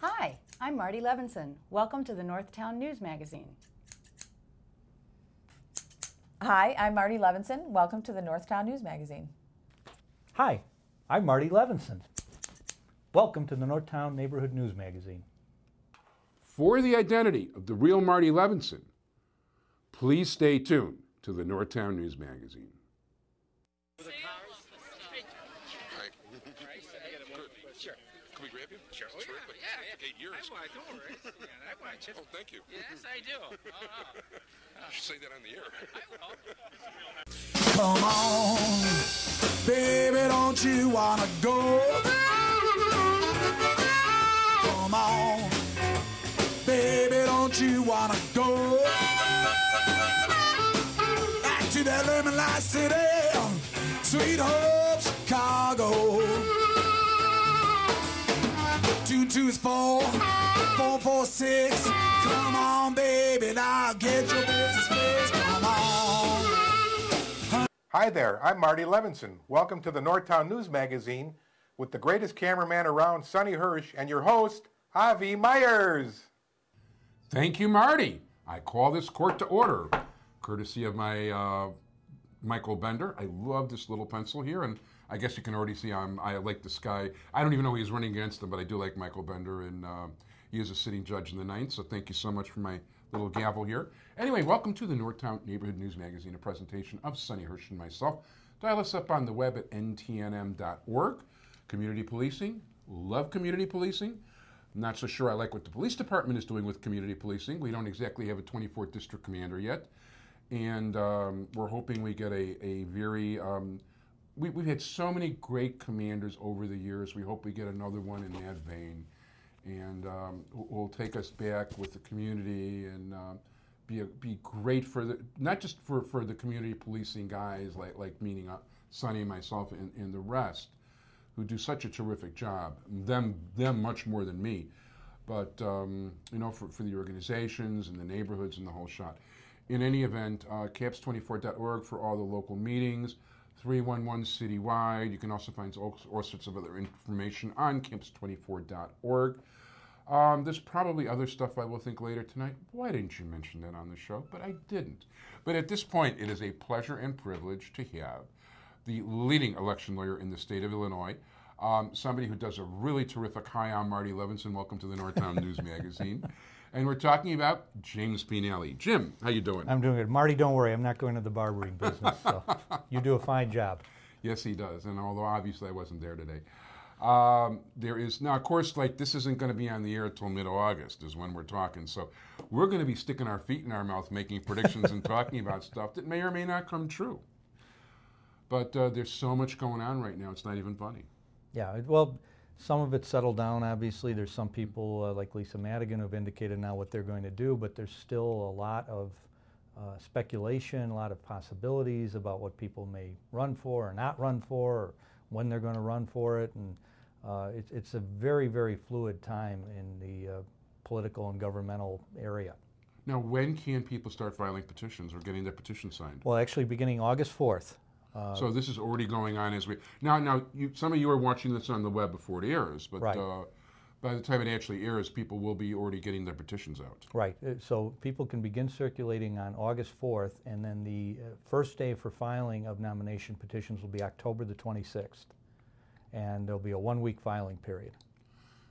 Hi, I'm Marty Levinson. Welcome to the Northtown News Magazine. Hi, I'm Marty Levinson. Welcome to the Northtown News Magazine. Hi, I'm Marty Levinson. Welcome to the Northtown Neighborhood News Magazine. For the identity of the real Marty Levinson, please stay tuned to the Northtown News Magazine. Sure. Can we grab you? Sure. Oh, yeah. 8 years. I want to do it. I want to. Oh, thank you. Yes, I do. You should say that on the air. I will. Come on, baby, don't you wanna go? Come on, baby, don't you wanna go? Back to that lemon light city, Sweet Hope, Chicago. 224 446. Come on, baby, now get your business fixed. Come on. Hi there, I'm Marty Levinson. Welcome to the Northtown News Magazine with the greatest cameraman around, Sonny Hersh, and your host, Avi Meyers. Thank you, Marty. I call this court to order, courtesy of my Michael Bender. I love this little pencil here, and I guess you can already see I like this guy. I don't even know who he's running against him, but I do like Michael Bender, and he is a sitting judge in the Ninth, so thank you so much for my little gavel here. Anyway, welcome to the Northtown Neighborhood News Magazine, a presentation of Sonny Hersh and myself. Dial us up on the web at ntnm.org. Community policing, love community policing. I'm not so sure I like what the police department is doing with community policing. We don't exactly have a 24th district commander yet, and we're hoping we get a very... We've had so many great commanders over the years. We hope we get another one in that vein, and will take us back with the community and be great for the not just for the community policing guys like meaning Sonny and myself and the rest who do such a terrific job. Them much more than me, but for the organizations and the neighborhoods and the whole shot. In any event, caps24.org for all the local meetings. 311 citywide. You can also find all sorts of other information on caps24.org. There's probably other stuff I will think later tonight. Why didn't you mention that on the show? But I didn't. But at this point, it is a pleasure and privilege to have the leading election lawyer in the state of Illinois, somebody who does a really terrific. Hi, I'm Marty Levinson. Welcome to the Northtown News Magazine. And we're talking about James P. Nally. Jim, how you doing? I'm doing good. Marty, don't worry. I'm not going to the barbering business, so you do a fine job. Yes, he does. And although obviously I wasn't there today. There is, now of course, like this isn't going to be on the air until mid-August is when we're talking. So we're going to be sticking our feet in our mouth, making predictions and talking about stuff that may or may not come true. But there's so much going on right now, it's not even funny. Yeah, well, some of it's settled down, obviously. There's some people like Lisa Madigan who have indicated now what they're going to do, but there's still a lot of speculation, a lot of possibilities about what people may run for or not run for, or when they're going to run for it. And it's a very, very fluid time in the political and governmental area. Now, when can people start filing petitions or getting their petitions signed? Well, actually, beginning August 4th. So this is already going on as we... Now, some of you are watching this on the web before it airs, but right. By the time it actually airs, people will be already getting their petitions out. Right. So people can begin circulating on August 4th, and then the first day for filing of nomination petitions will be October the 26th. And there'll be a one-week filing period.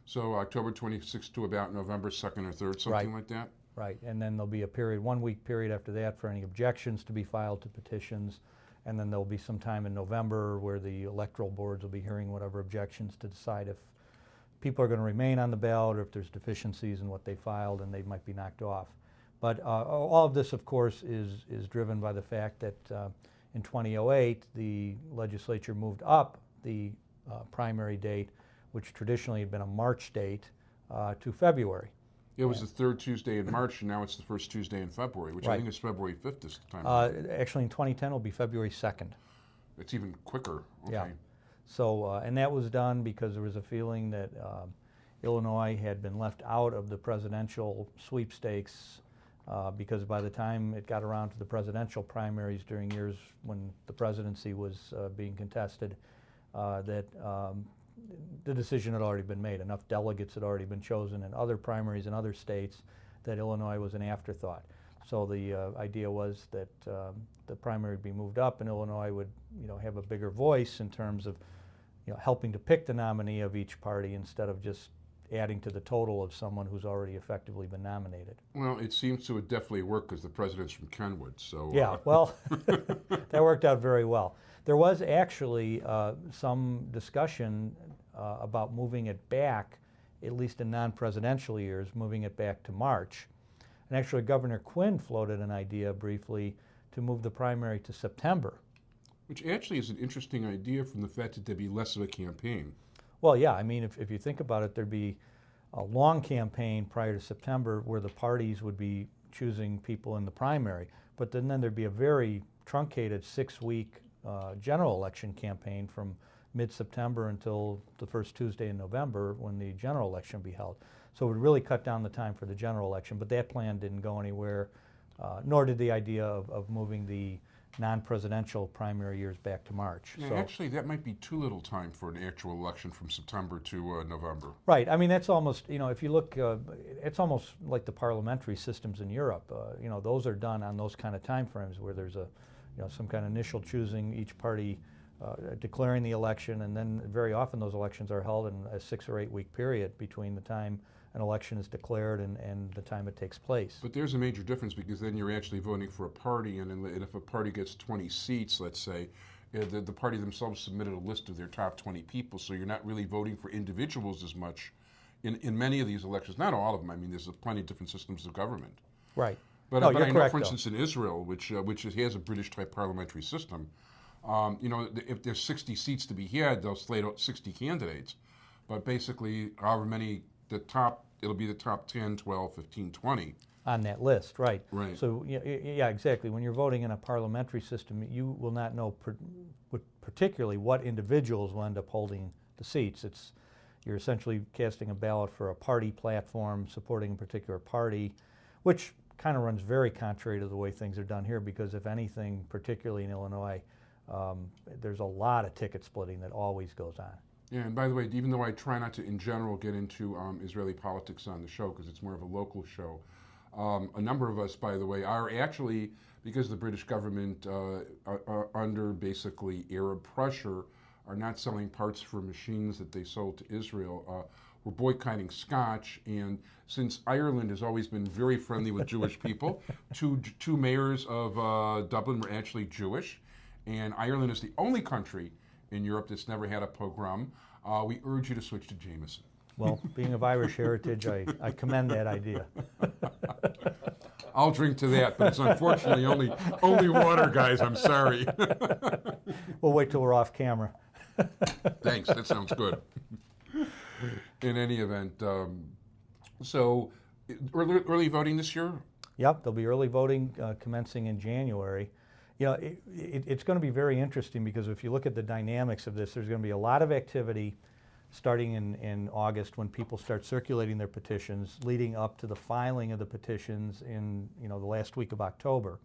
So October 26th to about November 2nd or 3rd, something like that? Right. And then there'll be a period, one-week period after that for any objections to be filed to petitions. And then there'll be some time in November where the electoral boards will be hearing whatever objections to decide if people are going to remain on the ballot or if there's deficiencies in what they filed and they might be knocked off. But all of this, of course, is driven by the fact that in 2008, the legislature moved up the primary date, which traditionally had been a March date, to February. It was the third Tuesday in March, and now it's the first Tuesday in February, which I think is February 5th this time. Actually, in 2010, it'll be February 2nd. It's even quicker. Okay. Yeah. So, and that was done because there was a feeling that Illinois had been left out of the presidential sweepstakes because by the time it got around to the presidential primaries during years when the presidency was being contested, that the decision had already been made. Enough delegates had already been chosen in other primaries in other states that Illinois was an afterthought. So the idea was that the primary would be moved up, and Illinois would, have a bigger voice in terms of, helping to pick the nominee of each party instead of just adding to the total of someone who's already effectively been nominated. Well, it seems to have definitely worked because the president's from Kenwood, so... Yeah, well, that worked out very well. There was actually some discussion about moving it back, at least in non-presidential years, moving it back to March. And actually, Governor Quinn floated an idea briefly to move the primary to September. Which actually is an interesting idea from the fact that there'd be less of a campaign. Well, yeah, I mean, if you think about it, there'd be a long campaign prior to September where the parties would be choosing people in the primary, but then there'd be a very truncated 6-week general election campaign from mid-September until the first Tuesday in November when the general election would be held. So it would really cut down the time for the general election, but that plan didn't go anywhere, nor did the idea of moving the non-presidential primary years back to March. Yeah, so, actually, that might be too little time for an actual election from September to November. Right. I mean, that's almost, if you look, it's almost like the parliamentary systems in Europe. Those are done on those kind of time frames where there's some kind of initial choosing, each party declaring the election, and then very often those elections are held in a 6 or 8 week period between the time an election is declared and the time it takes place. But there's a major difference because then you're actually voting for a party, and if a party gets 20 seats, let's say, the party themselves submitted a list of their top 20 people, so you're not really voting for individuals as much in many of these elections. Not all of them. I mean, there's plenty of different systems of government. Right. But, No, but you're I know, correct, for though. instance, in Israel, which has a British-type parliamentary system, if there's 60 seats to be had, they'll slate out 60 candidates. But basically, however many, it'll be the top 10, 12, 15, 20. On that list, right. Right. So, yeah, exactly. When you're voting in a parliamentary system, you will not know particularly what individuals will end up holding the seats. You're essentially casting a ballot for a party platform supporting a particular party, which kind of runs very contrary to the way things are done here because, if anything, particularly in Illinois, there's a lot of ticket splitting that always goes on. Yeah, and by the way, even though I try not to, in general, get into Israeli politics on the show because it's more of a local show, a number of us, by the way, are actually, because the British government are under basically Arab pressure, are not selling parts for machines that they sold to Israel. We're boycotting Scotch, and since Ireland has always been very friendly with Jewish people, two mayors of Dublin were actually Jewish, and Ireland is the only country in Europe that's never had a pogrom. We urge you to switch to Jameson. Well, being of Irish heritage, I commend that idea. I'll drink to that, but it's unfortunately only water, guys. I'm sorry. We'll wait till we're off camera. Thanks. That sounds good. In any event, so early voting this year? Yep, there'll be early voting commencing in January. It's going to be very interesting because if you look at the dynamics of this, there's going to be a lot of activity starting in August when people start circulating their petitions, leading up to the filing of the petitions in the last week of October.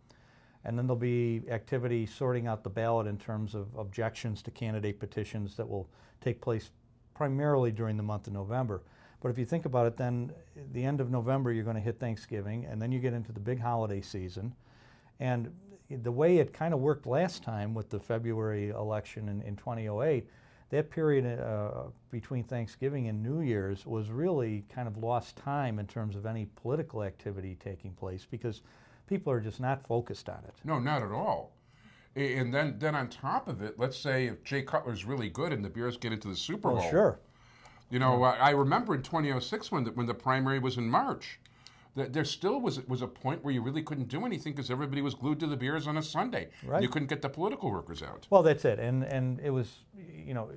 And then there'll be activity sorting out the ballot in terms of objections to candidate petitions that will take place primarily during the month of November. But if you think about it, then the end of November you're going to hit Thanksgiving, and then you get into the big holiday season. And the way it kind of worked last time with the February election in 2008, that period between Thanksgiving and New Year's was really kind of lost time in terms of any political activity taking place because people are just not focused on it. No, not at all. And then on top of it, let's say if Jay Cutler's really good and the Bears get into the Super Bowl. Oh, sure. I remember in 2006 when the primary was in March, there still was a point where you really couldn't do anything because everybody was glued to the Bears on a Sunday. Right. You couldn't get the political workers out. Well, that's it. And it was,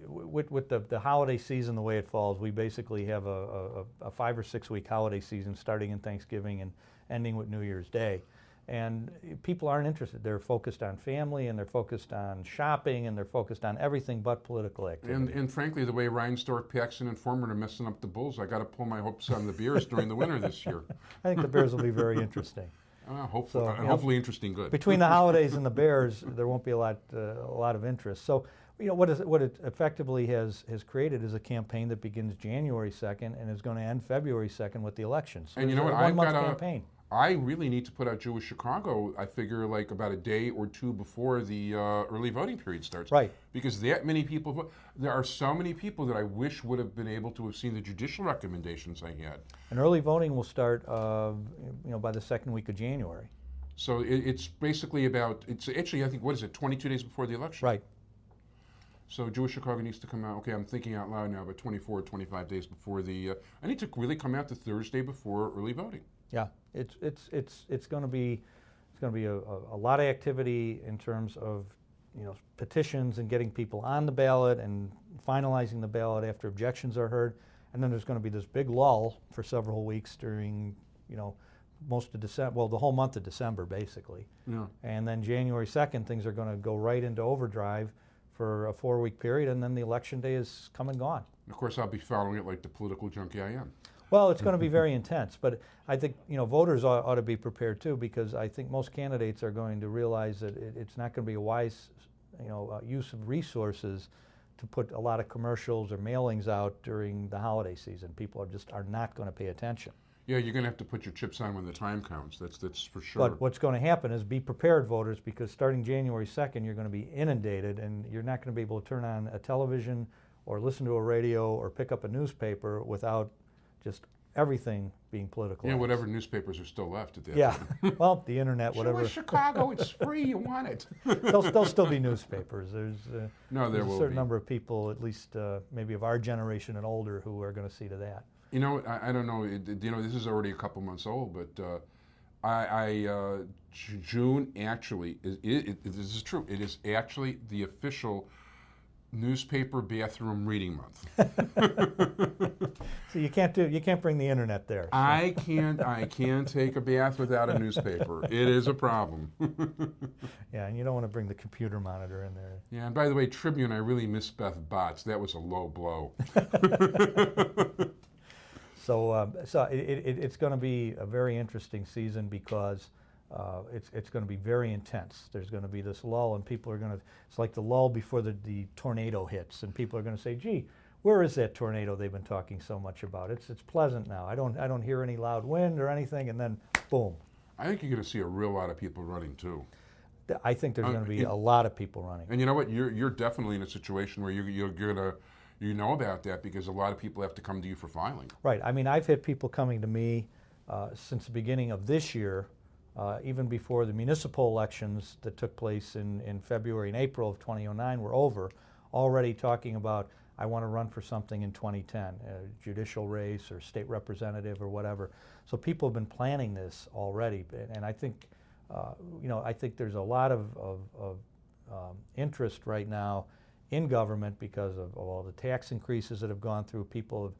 with the holiday season the way it falls, we basically have a 5 or 6 week holiday season starting in Thanksgiving and ending with New Year's Day. And people aren't interested. They're focused on family, and they're focused on shopping, and they're focused on everything but political activity. And frankly, the way Reinsdorf, Paxson, and Foreman are messing up the Bulls, I got to pull my hopes on the Bears during the winter this year. I think the Bears will be very interesting. Hopefully interesting good. Between the holidays and the Bears, there won't be a lot of interest. So what it effectively has created is a campaign that begins January 2nd and is going to end February 2nd with the elections. So and you know what? I've got a campaign. I really need to put out Jewish Chicago, I figure, like about a day or two before the early voting period starts. Right. Because that many people vote. There are so many people that I wish would have been able to have seen the judicial recommendations I had. And early voting will start, by the second week of January. So it's basically it's actually, I think, what is it, 22 days before the election? Right. So Jewish Chicago needs to come out, okay, I'm thinking out loud now, but 24, 25 days before I need to really come out the Thursday before early voting. Yeah, it's going to be a lot of activity in terms of petitions and getting people on the ballot and finalizing the ballot after objections are heard, and then there's going to be this big lull for several weeks during most of December, well, the whole month of December basically. Yeah. And then January 2nd, things are going to go right into overdrive for a 4-week period, and then the election day is come and gone. Of course, I'll be following it like the political junkie I am. Well, it's going to be very intense, but I think voters ought to be prepared too, because I think most candidates are going to realize that it's not going to be a wise use of resources to put a lot of commercials or mailings out during the holiday season. People are not going to pay attention. Yeah, you're going to have to put your chips on when the time counts. That's for sure. But what's going to happen is be prepared, voters, because starting January 2nd, you're going to be inundated, and you're not going to be able to turn on a television or listen to a radio or pick up a newspaper without just everything being political. Yeah, whatever newspapers are still left at that time. Well, the internet, whatever. Jewish Chicago, it's free, you want it. There'll still be newspapers. There's a certain number of people, at least maybe of our generation and older, who are going to see to that. I don't know. This is already a couple months old, but June actually this is true. It is actually the official newspaper bathroom reading month. So you can't bring the internet there. So. I can't take a bath without a newspaper. It is a problem. Yeah, and you don't want to bring the computer monitor in there. Yeah, and by the way, Tribune, I really miss Beth Botts. That was a low blow. So it's going to be a very interesting season because it's going to be very intense. There's going to be this lull, and people are going to. It's like the lull before the tornado hits, and people are going to say, "Gee, where is that tornado they've been talking so much about? It's pleasant now. I don't hear any loud wind or anything." And then, boom. I think you're going to see a real lot of people running too. I think there's going to be a lot of people running. And you know what? You're definitely in a situation where you're going to. You know about that because a lot of people have to come to you for filing. Right. I mean, I've had people coming to me since the beginning of this year, even before the municipal elections that took place in February and April of 2009 were over, already talking about, I want to run for something in 2010, a judicial race or state representative or whatever. So people have been planning this already, and I think, I think there's a lot of interest right now in government because of all the tax increases that have gone through. People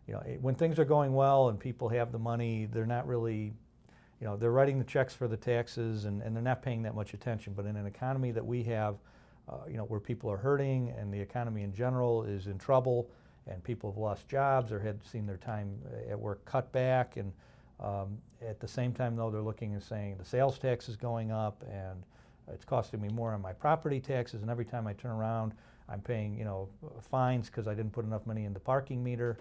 have, when things are going well and people have the money, they're not really, they're writing the checks for the taxes and they're not paying that much attention. But in an economy that we have, where people are hurting and the economy in general is in trouble and people have lost jobs or had seen their time at work cut back, and at the same time, though, they're looking and saying the sales tax is going up and it's costing me more on my property taxes, and every time I turn around, I'm paying, fines because I didn't put enough money in the parking meter.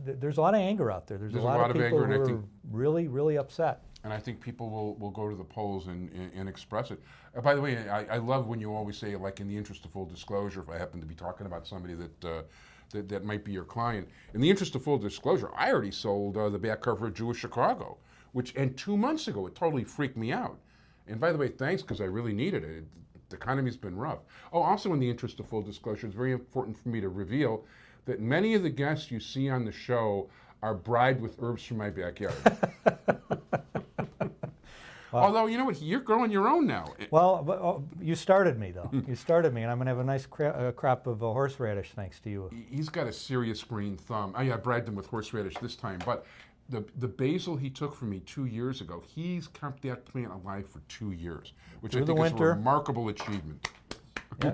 There's a lot of anger out there. There's a lot of people who are really, really upset. And I think people will go to the polls and express it. By the way, I love when you always say, like, in the interest of full disclosure, if I happen to be talking about somebody that might be your client. In the interest of full disclosure, I already sold the back cover of Jewish Chicago, and 2 months ago, it totally freaked me out. And by the way, thanks, because I really needed it. The economy's been rough. Oh, also in the interest of full disclosure, it's very important for me to reveal that many of the guests you see on the show are bribed with herbs from my backyard. Although, you know what, you're growing your own now. Well, you started me, though. You started me, and I'm going to have a nice crop of horseradish thanks to you. He's got a serious green thumb. I bribed him with horseradish this time, but the basil he took from me 2 years ago, he's kept that plant alive for 2 years, which I think is a remarkable achievement. Yeah.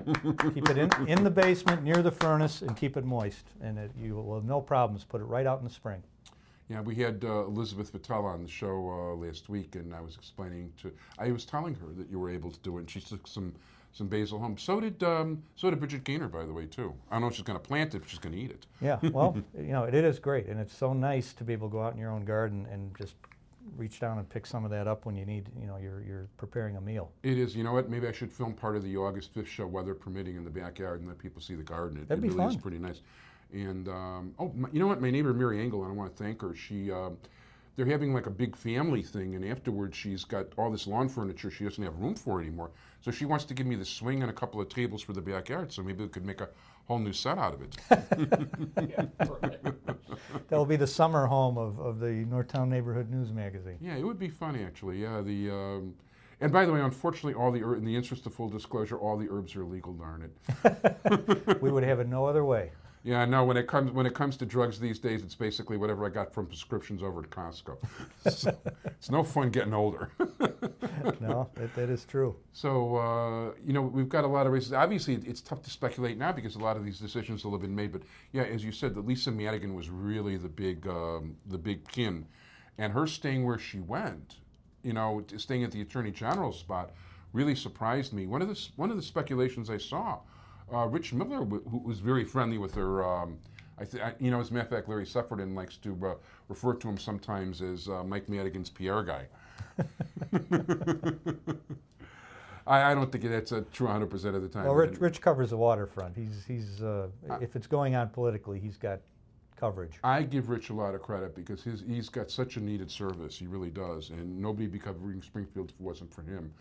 Keep it in the basement near the furnace and keep it moist, and you will have no problems. Put it right out in the spring. Yeah, we had Elizabeth Vitale on the show last week, and I was telling her that you were able to do it, and she took some some basil home. So did Bridget Gaynor, by the way, too. I don't know if she's going to plant it, but she's going to eat it. Yeah, well, it is great, and it's so nice to be able to go out in your own garden and just reach down and pick some of that up when you need, you're preparing a meal. It is. You know what? Maybe I should film part of the August 5th show, weather permitting, in the backyard and let people see the garden. That'd be really fun. is pretty nice. And, you know what? My neighbor, Mary Engel, and I want to thank her. They're having like a big family thing, and afterwards she's got all this lawn furniture she doesn't have room for anymore. So she wants to give me the swing and a couple of tables for the backyard, so maybe we could make a whole new set out of it. Yeah, that'll be the summer home of the Northtown Neighborhood News magazine. Yeah, it would be fun, actually. Yeah, and by the way, unfortunately, in the interest of full disclosure, all the herbs are illegal, darn it. We would have it no other way. Yeah, no. When it comes to drugs these days, it's basically whatever I got from prescriptions over at Costco. So, it's no fun getting older. No, that is true. So we've got a lot of races. Obviously, it's tough to speculate now because a lot of these decisions will have been made. But yeah, as you said, that Lisa Madigan was really the big pin, and her staying where she went, staying at the Attorney General's spot, really surprised me. One of the speculations I saw. Rich Miller, who was very friendly with her, as a matter of fact, Larry Sufferton likes to refer to him sometimes as Mike Madigan's PR guy. I don't think that's true 100% of the time. Well, Rich covers the waterfront. He's if it's going on politically, he's got coverage. I give Rich a lot of credit because he's got such a needed service. He really does, and nobody would be covering Springfield if it wasn't for him.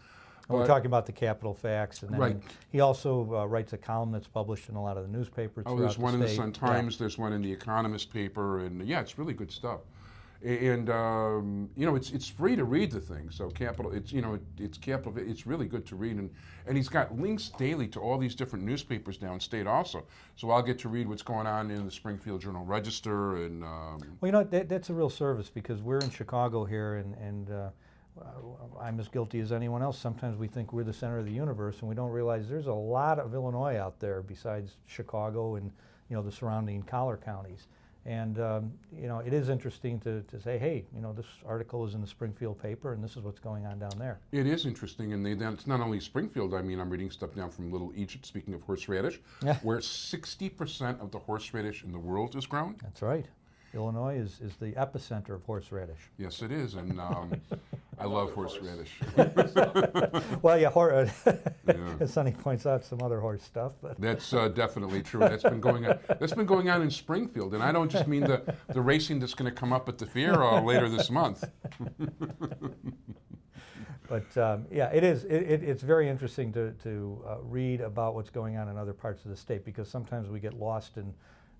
We're talking about the Capitol Facts, and then right. He also writes a column that's published in a lot of the newspapers. Oh, there's one in the state. Sun-Times. Yeah. There's one in the Economist paper, and yeah, it's really good stuff. And it's free to read the thing. So Capitol, it's Capitol. It's really good to read, and he's got links daily to all these different newspapers downstate also. So I'll get to read what's going on in the Springfield Journal Register, and well, that's a real service because we're in Chicago here, and I'm as guilty as anyone else. Sometimes we think we're the center of the universe, and we don't realize there's a lot of Illinois out there besides Chicago and the surrounding collar counties. And it is interesting to say, hey, this article is in the Springfield paper, and this is what's going on down there. It is interesting, and it's not only Springfield. I mean, I'm reading stuff down from Little Egypt. Speaking of horseradish, where 60% of the horseradish in the world is grown. That's right. Illinois is the epicenter of horseradish. Yes, it is, and I love horseradish. Well, yeah, as Sonny points out, some other horse stuff. But that's definitely true. That's been going on. That's been going on in Springfield, and I don't just mean the racing that's going to come up at the fair later this month. But yeah, it is. It's very interesting to read about what's going on in other parts of the state because sometimes we get lost in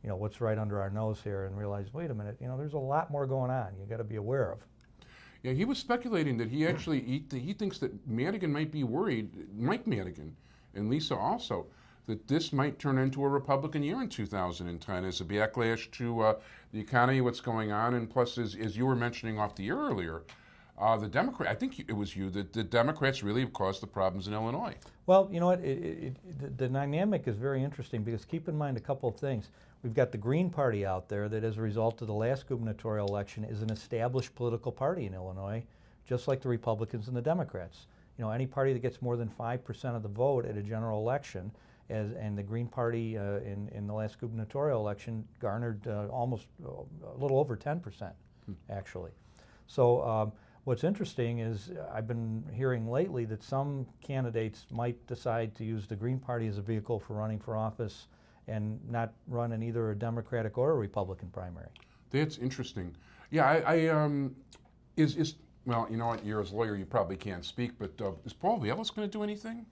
what's right under our nose here and realize, wait a minute, there's a lot more going on you got to be aware of. Yeah, he was speculating that he actually, he thinks that Madigan might be worried, Mike Madigan and Lisa also, that this might turn into a Republican year in 2010 as a backlash to the economy, what's going on, and plus, as you were mentioning off the air earlier, the Democrat, I think it was you, that the Democrats really have caused the problems in Illinois. Well, you know what, the dynamic is very interesting because keep in mind a couple of things. We've got the Green Party out there that as a result of the last gubernatorial election is an established political party in Illinois, just like the Republicans and the Democrats. Any party that gets more than 5% of the vote at a general election, and the Green Party in the last gubernatorial election garnered almost a little over 10%, actually. So what's interesting is I've been hearing lately that some candidates might decide to use the Green Party as a vehicle for running for office and not run in either a Democratic or a Republican primary. That's interesting. Yeah, well, you know what, you're as a lawyer, you probably can't speak, but is Paul Vallis going to do anything?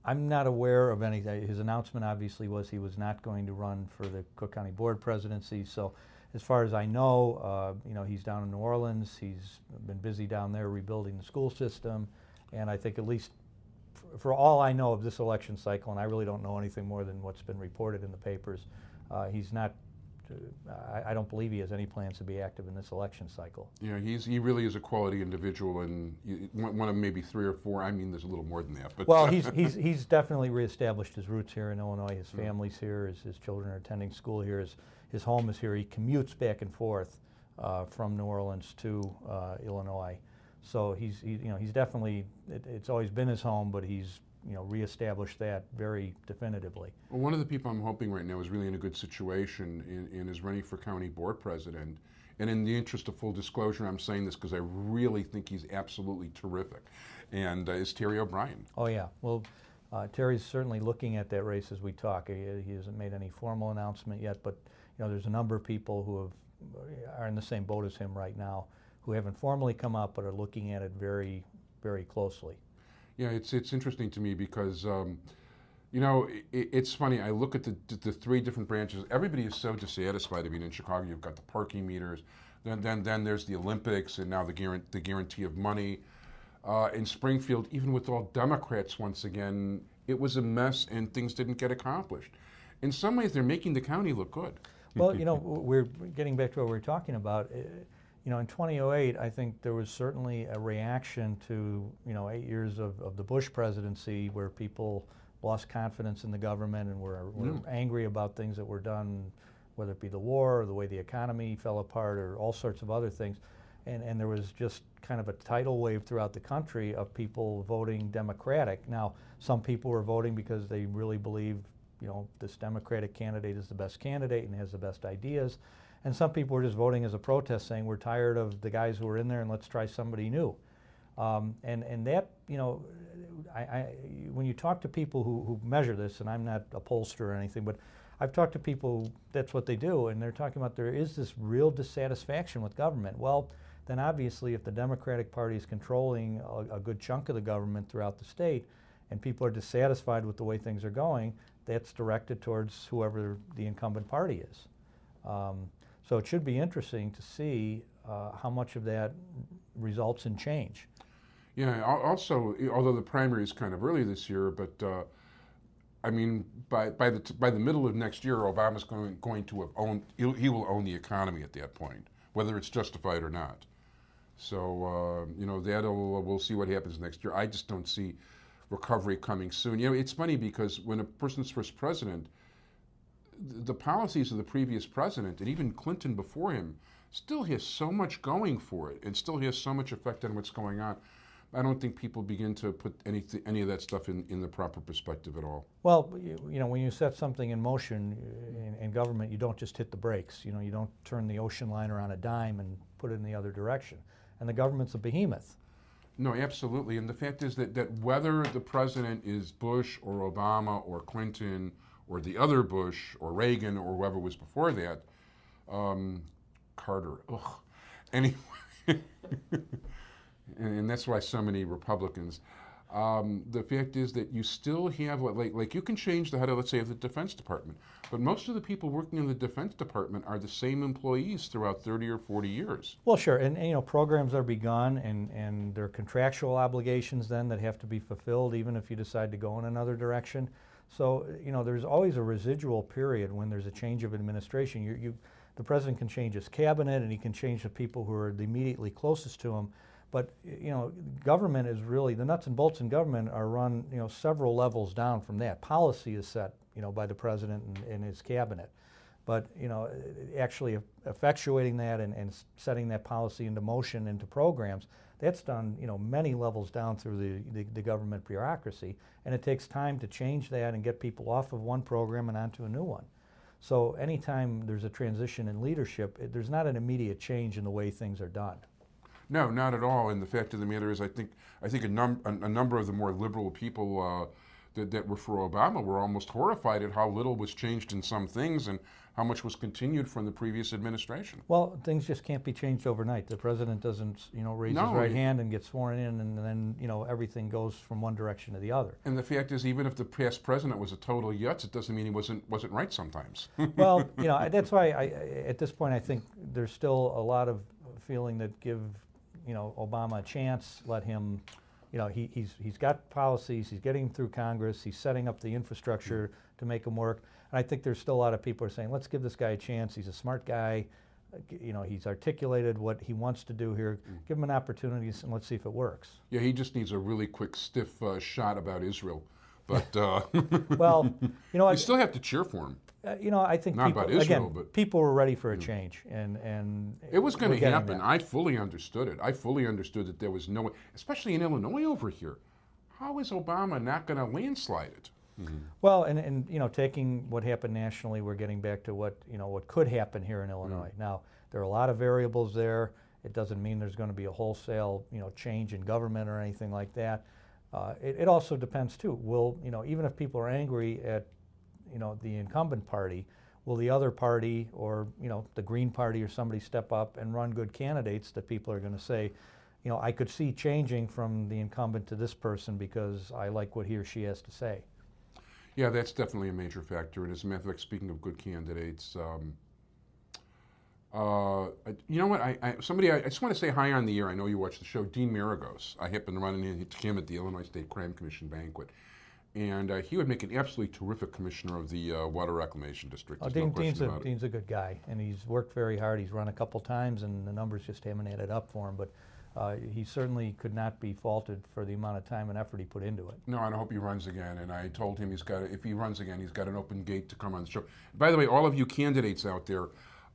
I'm not aware of anything. His announcement obviously was he was not going to run for the Cook County Board presidency, so as far as I know, he's down in New Orleans. He's been busy down there rebuilding the school system, and I think at least for all I know of this election cycle, and I really don't know anything more than what's been reported in the papers, he's not. I don't believe he has any plans to be active in this election cycle. Yeah, he really is a quality individual, and one of maybe 3 or 4. I mean, there's a little more than that. But well, he's definitely reestablished his roots here in Illinois. His family's here. His children are attending school here. His home is here. He commutes back and forth from New Orleans to Illinois. So he's definitely. It's always been his home, but he's reestablish that very definitively. Well, one of the people I'm hoping right now is really in a good situation and is running for county board president. And in the interest of full disclosure, I'm saying this because I really think he's absolutely terrific. And is Terry O'Brien. Oh yeah, well, Terry's certainly looking at that race as we talk. He hasn't made any formal announcement yet, but there's a number of people who are in the same boat as him right now, who haven't formally come up but are looking at it very, very closely. Yeah, it's interesting to me because it's funny. I look at the three different branches. Everybody is so dissatisfied. I mean, in Chicago, you've got the parking meters, then there's the Olympics, and now the guarantee of money. In Springfield, even with all Democrats, once again, it was a mess and things didn't get accomplished. In some ways, they're making the county look good. Well, we're getting back to what we were talking about. In 2008, I think there was certainly a reaction to 8 years of the Bush presidency, where people lost confidence in the government and were angry about things that were done, whether it be the war or the way the economy fell apart or all sorts of other things. And there was just kind of a tidal wave throughout the country of people voting Democratic. Now, some people were voting because they really believe, this Democratic candidate is the best candidate and has the best ideas. And some people were just voting as a protest, saying we're tired of the guys who are in there and let's try somebody new. And that, when you talk to people who measure this, and I'm not a pollster or anything, but I've talked to people, that's what they do, and they're talking about there is this real dissatisfaction with government. Well, then obviously if the Democratic Party is controlling a good chunk of the government throughout the state, and people are dissatisfied with the way things are going, that's directed towards whoever the incumbent party is. So it should be interesting to see how much of that results in change. Yeah, also, although the primary is kind of early this year, but I mean, by the middle of next year, Obama's going to have owned, he will own the economy at that point, whether it's justified or not. So, we'll see what happens next year. I just don't see recovery coming soon. It's funny because when a person's first president, the policies of the previous president, and even Clinton before him, still has so much going for it and still has so much effect on what's going on. I don't think people begin to put any of that stuff in the proper perspective at all. Well, when you set something in motion in government, you don't just hit the brakes. You don't turn the ocean liner on a dime and put it in the other direction. And the government's a behemoth. No, absolutely. And the fact is that whether the president is Bush or Obama or Clinton or the other Bush or Reagan or whoever was before that, Carter, ugh. Anyway, and that's why so many Republicans. The fact is that you still have, like you can change the head of, let's say, of the Defense Department, but most of the people working in the Defense Department are the same employees throughout 30 or 40 years. Well, sure, and programs are begun, and there are contractual obligations then that have to be fulfilled, even if you decide to go in another direction. So, there's always a residual period when there's a change of administration. The president can change his cabinet, and he can change the people who are immediately closest to him. But, government is really, the nuts and bolts in government are run, several levels down from that. Policy is set, by the president and his cabinet. But, actually effectuating that and setting that policy into motion, into programs, that's done, many levels down through the government bureaucracy. And it takes time to change that and get people off of one program and onto a new one. So anytime there's a transition in leadership, there's not an immediate change in the way things are done. No, not at all. And the fact of the matter is, I think a number of the more liberal people that were for Obama were almost horrified at how little was changed in some things and how much was continued from the previous administration. Well, things just can't be changed overnight. The president doesn't, raise his right hand and get sworn in, and then, everything goes from one direction to the other. And the fact is, even if the past president was a total yutz, it doesn't mean he wasn't right sometimes. Well, that's why at this point I think there's still a lot of feeling that give Obama a chance, let him, he's got policies, he's getting through Congress, he's setting up the infrastructure to make them work. And I think there's still a lot of people who are saying, let's give this guy a chance, he's a smart guy, he's articulated what he wants to do here, give him an opportunity and let's see if it works. Yeah, he just needs a really quick, stiff shot about Israel. But, well, you still have to cheer for him. I think not people, about Israel, again, but people were ready for a change, and it was going to happen. That. I fully understood it. I fully understood that there was no way, especially in Illinois over here. how is Obama not going to landslide it? Well, and taking what happened nationally, we're getting back to what could happen here in Illinois. Now, there are a lot of variables there. It doesn't mean there's going to be a wholesale, change in government or anything like that. It also depends too. Will, even if people are angry at, the incumbent party, will the other party or, the Green Party or somebody step up and run good candidates that people are going to say, I could see changing from the incumbent to this person because I like what he or she has to say. Yeah, that's definitely a major factor. And as a matter of fact, speaking of good candidates, you know what? I just want to say hi on the air. I know you watch the show. Dean Maragos. I happened to run into him at the Illinois State Crime Commission banquet, and he would make an absolutely terrific commissioner of the Water Reclamation District. Dean's a good guy, and he's worked very hard. He's run a couple times, and the numbers just haven't added up for him. But he certainly could not be faulted for the amount of time and effort he put into it. No, and I hope he runs again. And I told him if he runs again, he's got an open gate to come on the show. By the way, all of you candidates out there,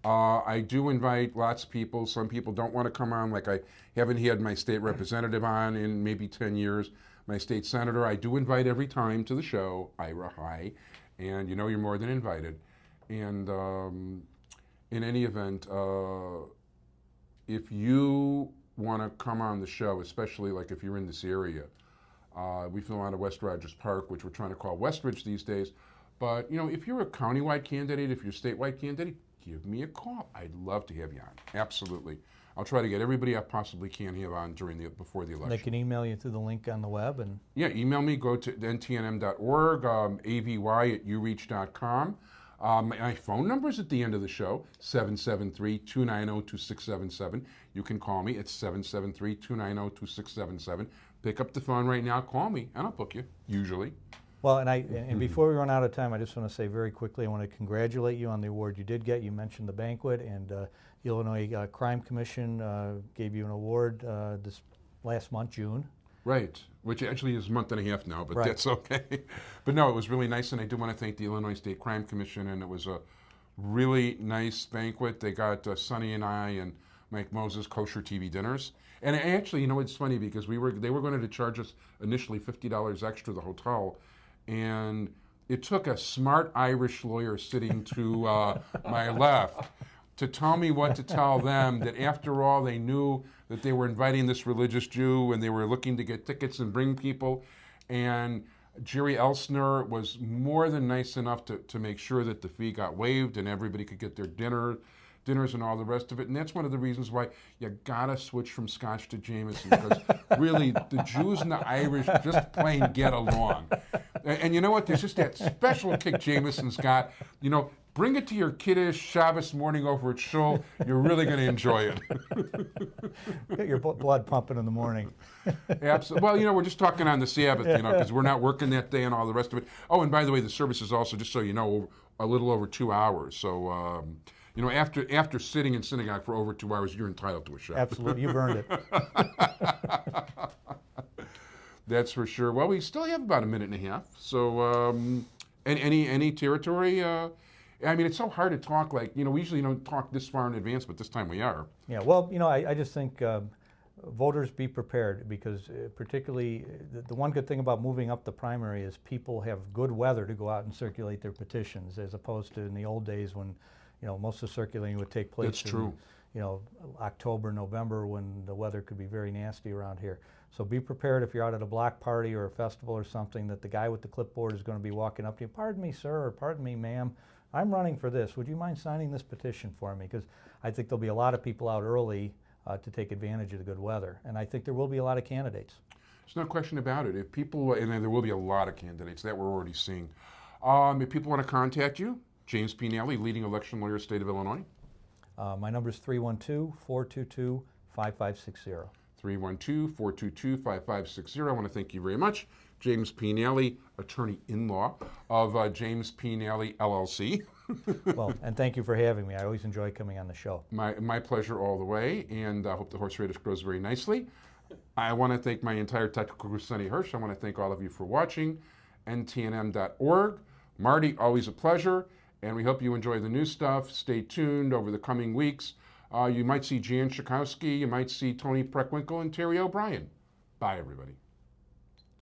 I do invite lots of people. Some people don't want to come on, like I haven't had my state representative on in maybe 10 years. My state senator, I do invite every time to the show. Ira, hi. And you're more than invited. And in any event, if you want to come on the show, especially like if you're in this area, we film out of West Rogers Park, which we're trying to call Westridge these days. But, if you're a countywide candidate, if you're a statewide candidate, give me a call. I'd love to have you on. Absolutely. I'll try to get everybody I possibly can have on before the election. They can email you through the link on the web. Yeah, email me. Go to ntnm.org, avy@ureach.com. My phone number is at the end of the show, 773-290-2677. You can call me at 773-290-2677. Pick up the phone right now, call me, and I'll book you, usually. Well, and before we run out of time, I just want to say very quickly, I want to congratulate you on the award you did get. You mentioned the banquet, and the Illinois Crime Commission gave you an award this last month, June. Right, which actually is a month and a half now, but right. That's okay. But no, it was really nice, and I do want to thank the Illinois State Crime Commission, and it was a really nice banquet. They got Sonny and I and Mike Moses kosher TV dinners. And actually, it's funny because they were going to charge us initially $50 extra the hotel, and it took a smart Irish lawyer sitting to my left to tell me what to tell them, that after all, they knew that they were inviting this religious Jew and they were looking to get tickets and bring people. And Jerry Elsner was more than nice enough to make sure that the fee got waived and everybody could get their dinners and all the rest of it. And that's one of the reasons why you gotta switch from Scotch to Jameson, because really the Jews and the Irish just plain get along. And you know what? There's just that special kick Jameson's got. Bring it to your kiddish Shabbos morning over at Shul. You're really going to enjoy it. Get your blood pumping in the morning. Absolutely. Well, we're just talking on the Sabbath, because we're not working that day and all the rest of it. Oh, and by the way, the service is also, just so you know, a little over 2 hours. So, after sitting in synagogue for over 2 hours, you're entitled to a Shabbat. Absolutely. You've earned it. That's for sure. Well, we still have about a minute and a half. So, any territory? It's so hard to talk. We usually don't talk this far in advance, but this time we are. Yeah. Well, I just think voters be prepared, because particularly the one good thing about moving up the primary is people have good weather to go out and circulate their petitions, as opposed to in the old days when, most of the circulating would take place. That's true. October, November, when the weather could be very nasty around here. So be prepared if you're out at a block party or a festival or something, that the guy with the clipboard is going to be walking up to you. Pardon me, sir, or pardon me, ma'am. I'm running for this. Would you mind signing this petition for me? Because I think there'll be a lot of people out early to take advantage of the good weather. And I think there will be a lot of candidates. There's no question about it. If people, and there will be a lot of candidates, that we're already seeing. If people want to contact you, James P. Nally, leading election lawyer, state of Illinois. My number is 312-422-5560. 312-422-5560. I want to thank you very much. James P. Nally, attorney-in-law of James P. Nally, LLC. Well, and thank you for having me. I always enjoy coming on the show. My pleasure all the way, and I hope the horse radish grows very nicely. I want to thank my entire technical crew, Sonny Hersh. I want to thank all of you for watching. ntnm.org. Marty, always a pleasure, and we hope you enjoy the new stuff. Stay tuned over the coming weeks. You might see Jan Schakowsky, you might see Tony Preckwinkle and Terry O'Brien. Bye, everybody.